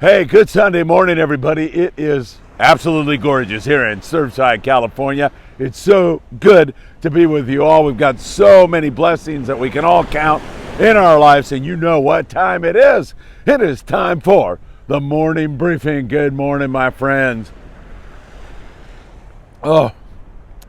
Hey, good Sunday morning, everybody. It is absolutely gorgeous here in Surfside, California. It's so good to be with you all. We've got so many blessings that we can all count in our lives, and you know what time it is. It is time for the morning briefing. Good morning, my friends. Oh,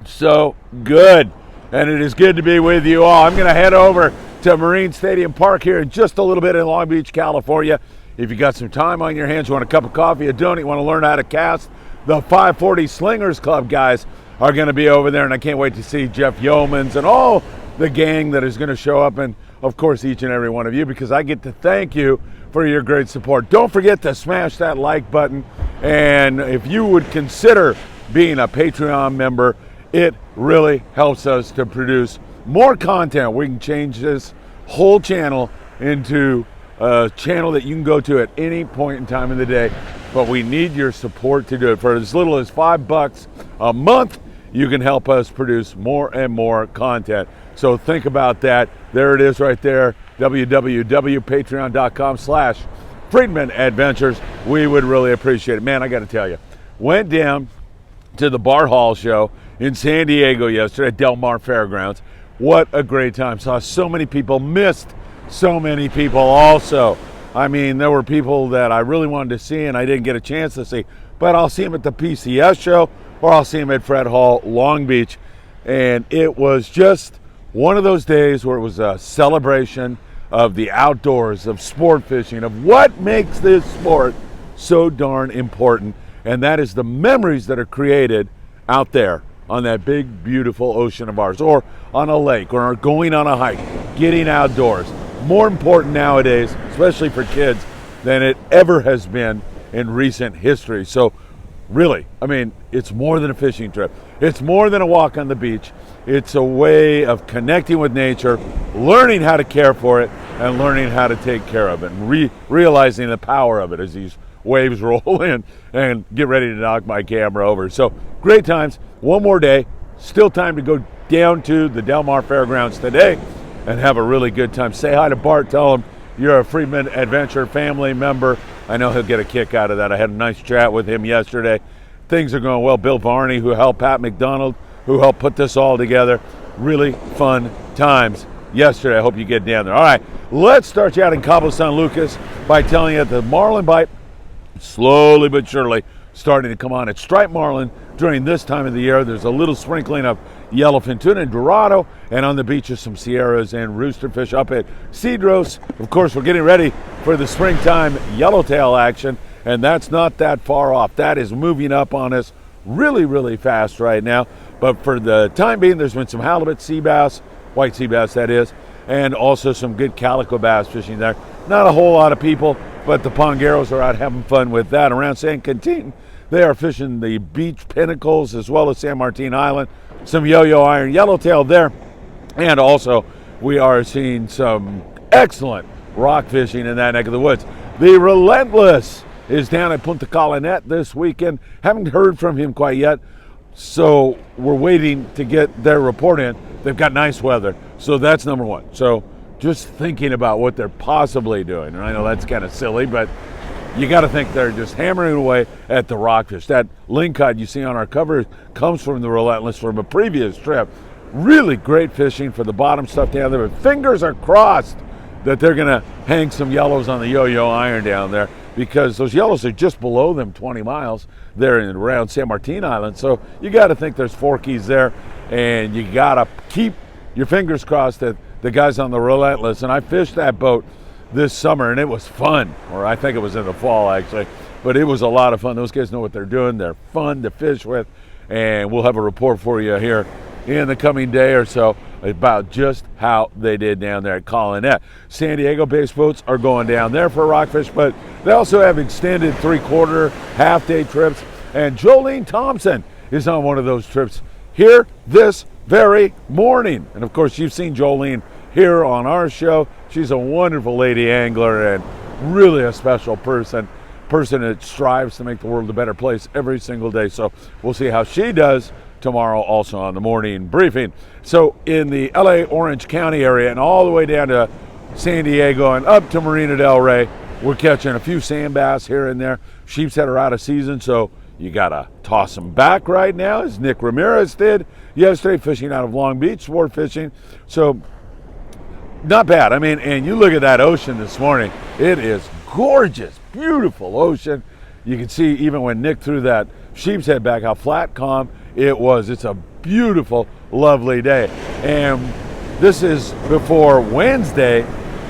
so good. And it is good to be with you all. I'm going to head over to Marine Stadium Park here in just a little bit in Long Beach, California. If you got some time on your hands, you want a cup of coffee, a donut, you want to learn how to cast, the 540 Slingers Club guys are going to be over there, and I can't wait to see Jeff Yeomans and all the gang that is going to show up, and of course each and every one of you, because I get to thank you for your great support. Don't forget to smash that like button, and if you would consider being a Patreon member, it really helps us to produce more content. We can change this whole channel into a channel that you can go to at any point in time of the day, but we need your support to do it. For as little as $5 a month, you can help us produce more and more content. So think about that. There it is right there, www.patreon.com/Friedman Adventures. We would really appreciate it. Man, I got to tell you, went down to the Bart Hall show in San Diego yesterday at Del Mar Fairgrounds. What a great time. Saw so many people, missed so many people also. I mean, there were people that I really wanted to see and I didn't get a chance to see, but I'll see them at the PCS show or I'll see them at Fred Hall, Long Beach. And it was just one of those days where it was a celebration of the outdoors, of sport fishing, of what makes this sport so darn important. And that is the memories that are created out there on that big, beautiful ocean of ours, or on a lake, or going on a hike, getting outdoors. More important nowadays, especially for kids, than it ever has been in recent history. So really, I mean, it's more than a fishing trip. It's more than a walk on the beach. It's a way of connecting with nature, learning how to care for it, and learning how to take care of it, and realizing the power of it as these waves roll in and get ready to knock my camera over. So great times. One more day. Still time to go down to the Del Mar Fairgrounds today and have a really good time. Say hi to Bart. Tell him you're a Friedman Adventure family member. I know he'll get a kick out of that. I had a nice chat with him yesterday. Things are going well. Bill Varney, who helped Pat McDonald, who helped put this all together. Really fun times yesterday. I hope you get down there. All right, let's start you out in Cabo San Lucas by telling you the marlin bite, slowly but surely, starting to come on. It's striped marlin during this time of the year. There's a little sprinkling of yellowfin tuna and dorado, and on the beaches some sierras and roosterfish up at Cedros. Of course, we're getting ready for the springtime yellowtail action, and that's not that far off. That is moving up on us really, really fast right now. But for the time being, there's been some halibut, sea bass, white sea bass that is, and also some good calico bass fishing there. Not a whole lot of people, but the Pongueros are out having fun with that. Around San Quintin, they are fishing the beach pinnacles as well as San Martin Island. Some yo-yo iron yellowtail there. And also, we are seeing some excellent rock fishing in that neck of the woods. The Relentless is down at Punta Colonet this weekend. Haven't heard from him quite yet, so we're waiting to get their report in. They've got nice weather, so that's number one. So just thinking about what they're possibly doing. And I know that's kind of silly, but you got to think they're just hammering away at the rockfish. That lingcod you see on our cover comes from the Relentless from a previous trip. Really great fishing for the bottom stuff down there, but fingers are crossed that they're going to hang some yellows on the yo-yo iron down there, because those yellows are just below them 20 miles there in around San Martin Island. So you got to think there's forkies there, and you got to keep your fingers crossed that the guys on the Relentless, and I fished that boat this summer, and it was fun, or I think it was in the fall actually, but it was a lot of fun. Those guys know what they're doing. They're fun to fish with, and we'll have a report for you here in the coming day or so about just how they did down there at Colonet. San Diego-based boats are going down there for rockfish, but they also have extended three-quarter, half-day trips, and Jolene Thompson is on one of those trips here this very morning. And of course, you've seen Jolene here on our show. She's a wonderful lady angler and really a special person that strives to make the world a better place every single day. So we'll see how she does tomorrow also on the morning briefing. So in the LA Orange County area and all the way down to San Diego and up to Marina del Rey, We're catching a few sand bass here and there. Sheepshead are out of season, so you got to toss them back right now, as Nick Ramirez did yesterday, fishing out of Long Beach, sport fishing. So not bad. I mean, and you look at that ocean this morning. It is gorgeous, beautiful ocean. You can see even when Nick threw that sheepshead back how flat, calm it was. It's a beautiful, lovely day. And this is before Wednesday.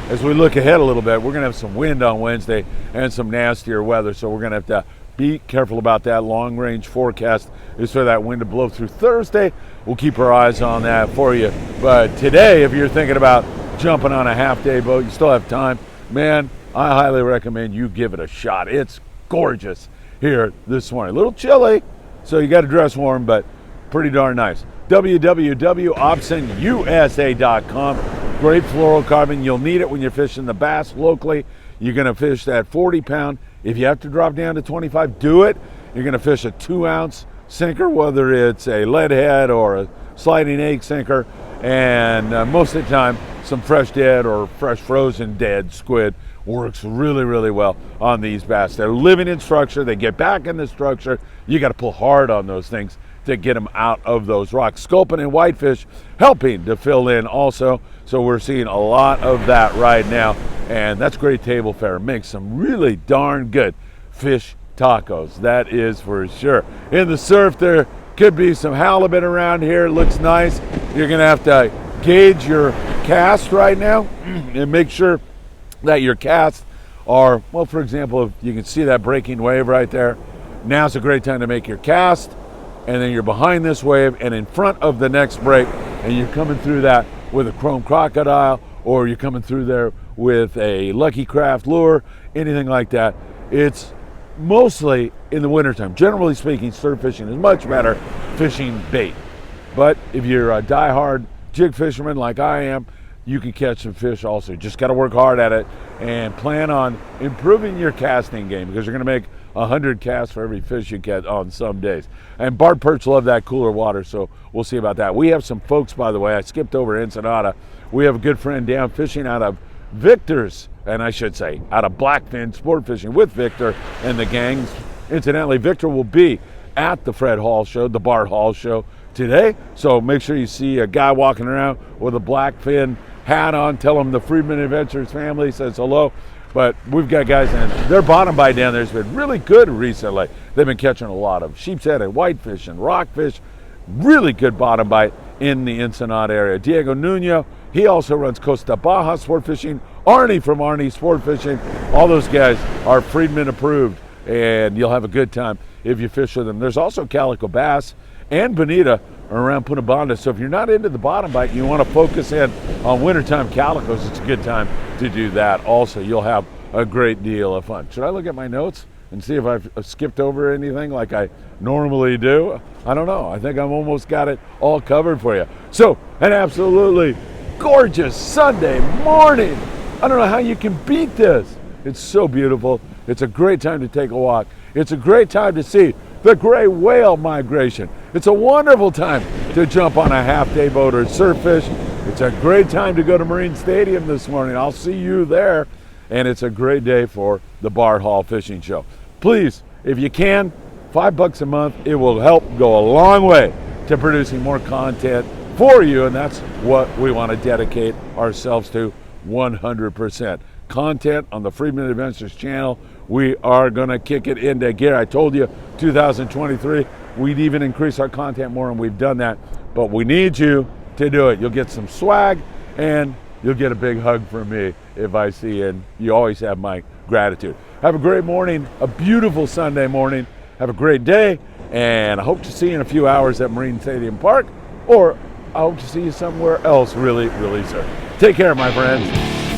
As we look ahead a little bit, we're going to have some wind on Wednesday and some nastier weather, so we're going to have to be careful about that. Long range forecast is for that wind to blow through Thursday. We'll keep our eyes on that for you. But today, if you're thinking about jumping on a half-day boat, you still have time, man, I highly recommend you give it a shot. It's gorgeous here this morning. A little chilly, so you got to dress warm, but pretty darn nice. www.opsonusa.com. Great fluorocarbon. You'll need it when you're fishing the bass locally. You're going to fish that 40-pound. If you have to drop down to 25, do it. You're going to fish a 2-ounce sinker, whether it's a lead head or a sliding egg sinker, and most of the time, some fresh dead or fresh frozen dead squid works really, really well on these bass. They're living in structure. They get back in the structure. You got to pull hard on those things to get them out of those rocks. Sculpin and whitefish helping to fill in also. So we're seeing a lot of that right now. And that's great table fare. Makes some really darn good fish tacos. That is for sure. In the surf, there could be some halibut around here. It looks nice. You're going to have to gauge your cast right now and make sure that your casts are, well, for example, if you can see that breaking wave right there. Now's a great time to make your cast. And then you're behind this wave and in front of the next break, and you're coming through that with a chrome crocodile, or you're coming through there with a Lucky Craft lure, anything like that. It's mostly in the wintertime. Generally speaking, surf fishing is much better fishing bait. But if you're a die-hard jig fisherman like I am, you can catch some fish also. Just got to work hard at it and plan on improving your casting game, because you're going to make 100 casts for every fish you get on some days. And barred perch love that cooler water, so we'll see about that. We have some folks, by the way, I skipped over Ensenada. We have a good friend down fishing out of Victor's, and I should say out of Blackfin Sport Fishing with Victor and the gangs. Incidentally, Victor will be at the Fred Hall show, the Bart Hall show today, so make sure you see a guy walking around with a Blackfin hat on. Tell him the Friedman Adventures family says hello. But we've got guys, and their bottom bite down there has been really good recently. They've been catching a lot of sheepshead and whitefish and rockfish. Really good bottom bite in the Ensenada area. Diego Nuno, he also runs Costa Baja Sport Fishing. Arnie from Arnie Sport Fishing. All those guys are Friedman approved, and you'll have a good time if you fish with them. There's also Calico Bass and Bonita around Punta Banda. So if you're not into the bottom bite and you want to focus in on wintertime calicos, it's a good time to do that. Also, you'll have a great deal of fun. Should I look at my notes and see if I've skipped over anything like I normally do? I don't know. I think I've almost got it all covered for you. So, an absolutely gorgeous Sunday morning. I don't know how you can beat this. It's so beautiful. It's a great time to take a walk. It's a great time to see the gray whale migration. It's a wonderful time to jump on a half-day boat or surf fish. It's a great time to go to Marine Stadium this morning. I'll see you there. And it's a great day for the Bart Hall Fishing Show. Please, if you can, $5 a month, it will help go a long way to producing more content for you, and that's what we want to dedicate ourselves to 100%. Content on the Friedman Adventures channel. We are going to kick it into gear. I told you 2023 we'd even increase our content more, and we've done that, but we need you to do it. You'll get some swag, and you'll get a big hug from me if I see you, and you always have my gratitude. Have a great morning, a beautiful Sunday morning. Have a great day, and I hope to see you in a few hours at Marine Stadium Park, or I hope to see you somewhere else really, really soon. Take care, my friends.